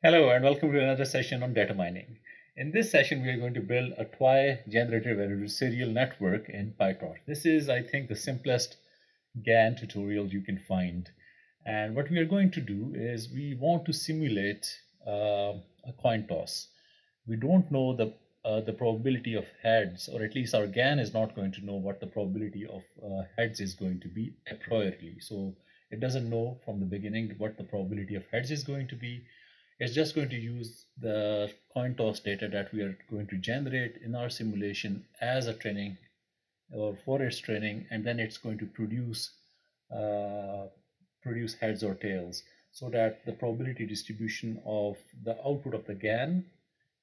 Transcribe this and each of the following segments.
Hello and welcome to another session on data mining. In this session, we are going to build a TWI generative adversarial network in PyTorch. This is, I think, the simplest GAN tutorial you can find. And what we are going to do is we want to simulate a coin toss. We don't know the probability of heads, or at least our GAN is not going to know what the probability of heads is going to be a priori. So it doesn't know from the beginning what the probability of heads is going to be. It's just going to use the coin toss data that we are going to generate in our simulation as a training or for its training, and then it's going to produce heads or tails, so that the probability distribution of the output of the GAN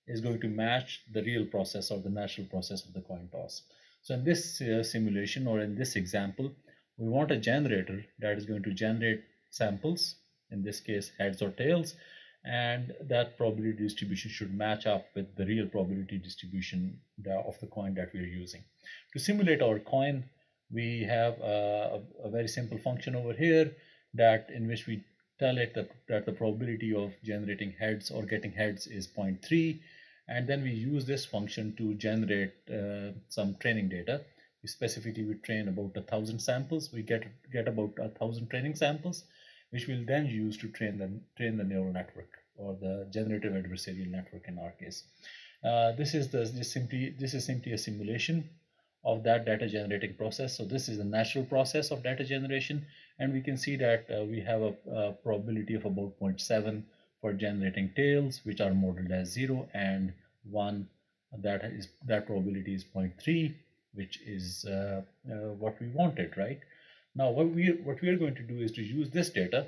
is going to match the real process or the natural process of the coin toss. So in this simulation, or in this example, we want a generator that is going to generate samples, in this case heads or tails, and that probability distribution should match up with the real probability distribution of the coin that we are using. To simulate our coin, we have a very simple function over here that in which we tell it that the probability of generating heads or getting heads is 0.3, and then we use this function to generate some training data. Specifically, we train about 1,000 samples. We get about 1,000 training samples, which we'll then use to train the neural network, or the generative adversarial network in our case. This is simply a simulation of that data generating process. So this is the natural process of data generation, and we can see that we have a probability of about 0.7 for generating tails, which are modeled as 0, and 1 that probability is 0.3, which is what we wanted, right? Now, what we are going to do is to use this data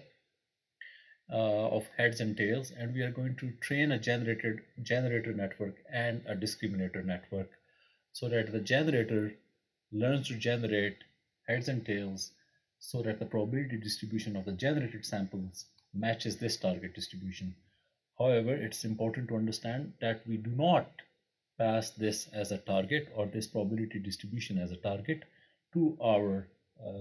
of heads and tails, and we are going to train a generator network and a discriminator network, so that the generator learns to generate heads and tails, so that the probability distribution of the generated samples matches this target distribution. However, it's important to understand that we do not pass this as a target, or this probability distribution as a target, to our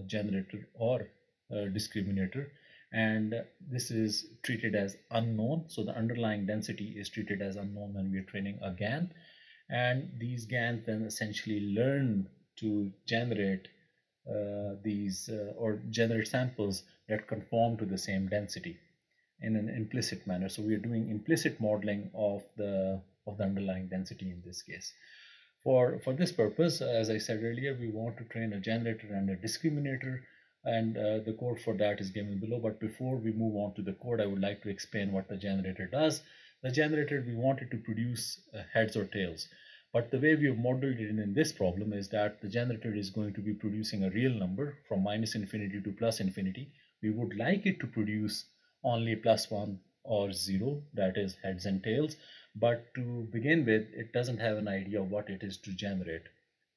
generator or discriminator, and this is treated as unknown. So the underlying density is treated as unknown when we are training a GAN, and these GANs then essentially learn to generate or generate samples that conform to the same density in an implicit manner. So we are doing implicit modeling of the underlying density in this case. For this purpose, as I said earlier, we want to train a generator and a discriminator, and the code for that is given below. But before we move on to the code, I would like to explain what the generator does. The generator, we want it to produce heads or tails. But the way we have modeled it in this problem is that the generator is going to be producing a real number from -infinity to +infinity. We would like it to produce only +1 or 0, that is heads and tails. But to begin with, it doesn't have an idea of what it is to generate.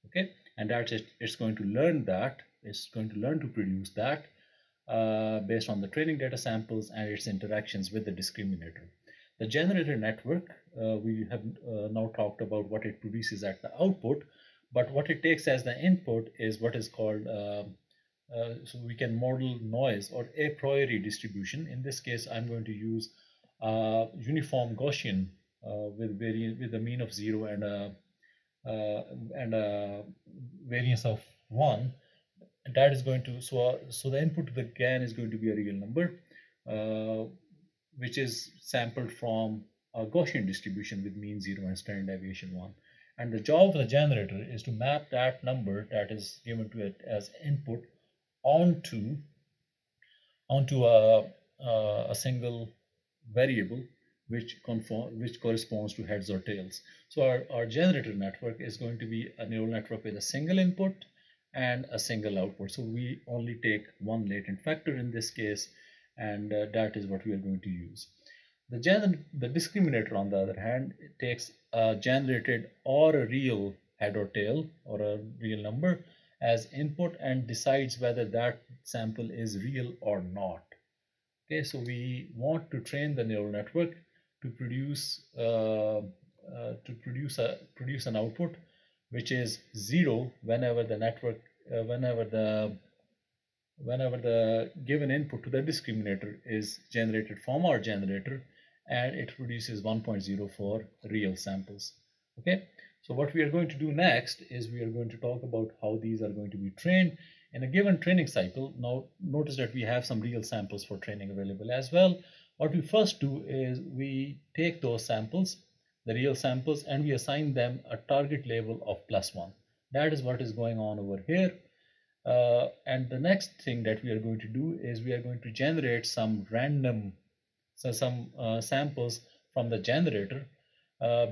Okay, and that's it. It's going to learn that. It's going to learn to produce that based on the training data samples and its interactions with the discriminator. The generator network, we have now talked about what it produces at the output, but what it takes as the input is what is called so we can model noise or a priori distribution. In this case, I'm going to use uniform Gaussian with a mean of 0 and a variance of 1. And that is going to so the input to the GAN is going to be a real number, which is sampled from a Gaussian distribution with mean 0 and standard deviation 1. And the job of the generator is to map that number that is given to it as input onto a single variable which corresponds to heads or tails. So our generator network is going to be a neural network with a single input and a single output. So we only take one latent factor in this case, and that is what we are going to use. The discriminator, on the other hand, takes a generated or a real head or tail or a real number as input and decides whether that sample is real or not. Okay, so we want to train the neural network to produce an output which is 0 whenever the network whenever the given input to the discriminator is generated from our generator, and it produces 1.0 for real samples. Okay, so what we are going to do next is we are going to talk about how these are going to be trained in a given training cycle. Now notice that we have some real samples for training available as well. What we first do is we take those samples, the real samples, and we assign them a target label of +1. That is what is going on over here. And the next thing that we are going to do is we are going to generate some random, some samples from the generator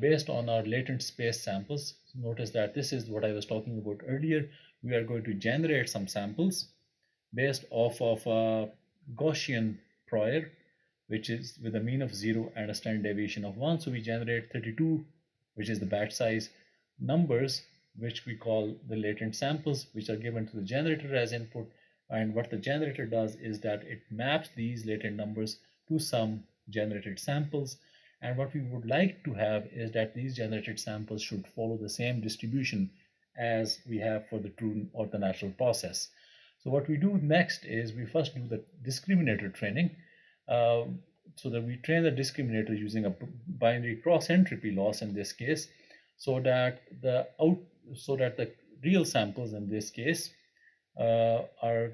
based on our latent space samples. Notice that this is what I was talking about earlier. We are going to generate some samples based off of a Gaussian prior, which is with a mean of 0 and a standard deviation of 1. So we generate 32, which is the batch size numbers, which we call the latent samples, which are given to the generator as input. And what the generator does is that it maps these latent numbers to some generated samples. And what we would like to have is that these generated samples should follow the same distribution as we have for the true or the natural process. So what we do next is we first do the discriminator training. So that we train the discriminator using a binary cross entropy loss in this case, so that the real samples in this case are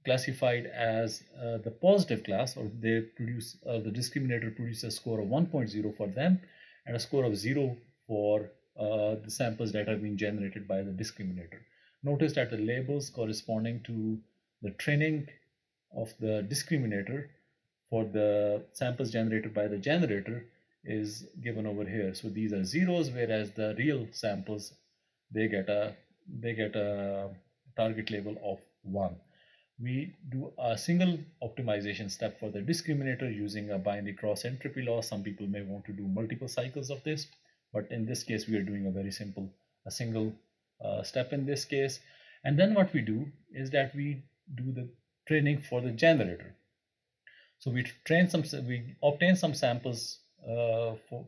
classified as the positive class, or they produce the discriminator produces a score of 1.0 for them and a score of 0 for the samples that have been generated by the discriminator. Notice that the labels corresponding to the training of the discriminator for the samples generated by the generator is given over here. So these are zeros, whereas the real samples, they get a target label of 1. We do a single optimization step for the discriminator using a binary cross entropy loss. Some people may want to do multiple cycles of this, but in this case we are doing a single step in this case. And then what we do is that we do the training for the generator. So we obtain some samples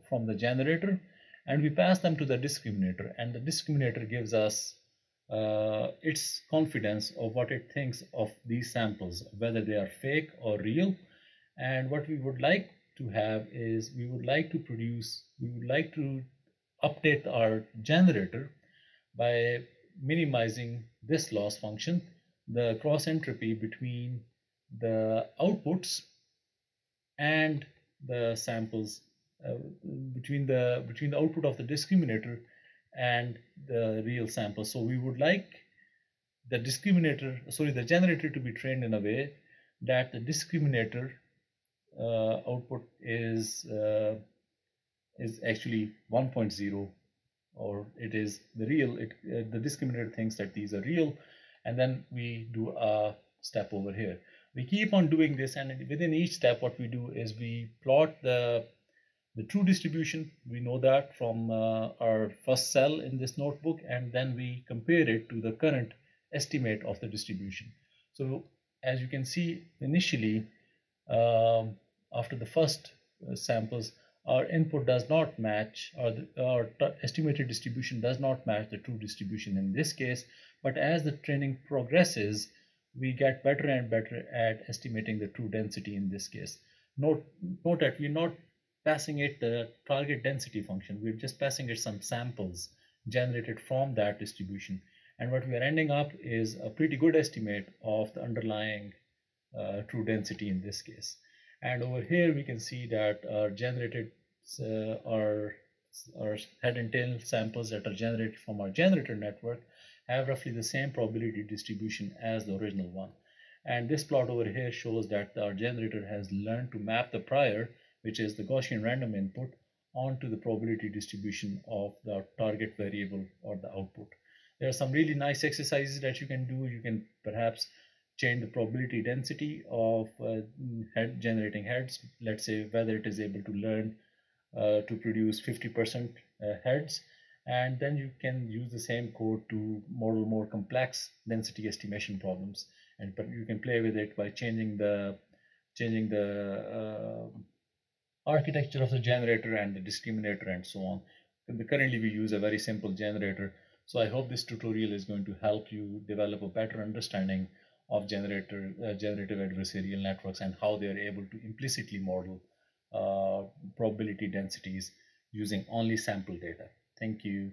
from the generator, and we pass them to the discriminator, and the discriminator gives us its confidence of what it thinks of these samples, whether they are fake or real. And what we would like to have is we would like to update our generator by minimizing this loss function, the cross entropy between the outputs and the samples, between the output of the discriminator and the real sample. So we would like the generator to be trained in a way that the discriminator output is actually 1.0, or it is the real. The discriminator thinks that these are real, and then we do a step over here. We keep on doing this, and within each step what we do is we plot the true distribution. We know that from our first cell in this notebook, and then we compare it to the current estimate of the distribution. So as you can see, initially after the first samples, our input does not match, or our estimated distribution does not match the true distribution in this case. But as the training progresses, we get better and better at estimating the true density in this case. Note that we're not passing it the target density function. We're just passing it some samples generated from that distribution. And what we are ending up is a pretty good estimate of the underlying true density in this case. And over here we can see that our generated our head and tail samples that are generated from our generator network have roughly the same probability distribution as the original one. And this plot over here shows that our generator has learned to map the prior, which is the Gaussian random input, onto the probability distribution of the target variable or the output. There are some really nice exercises that you can do. You can perhaps change the probability density of generating heads. Let's say whether it is able to learn to produce 50% heads, and then you can use the same code to model more complex density estimation problems. And you can play with it by changing the architecture of the generator and the discriminator and so on. Currently we use a very simple generator. So I hope this tutorial is going to help you develop a better understanding of generative adversarial networks and how they are able to implicitly model probability densities using only sample data. Thank you.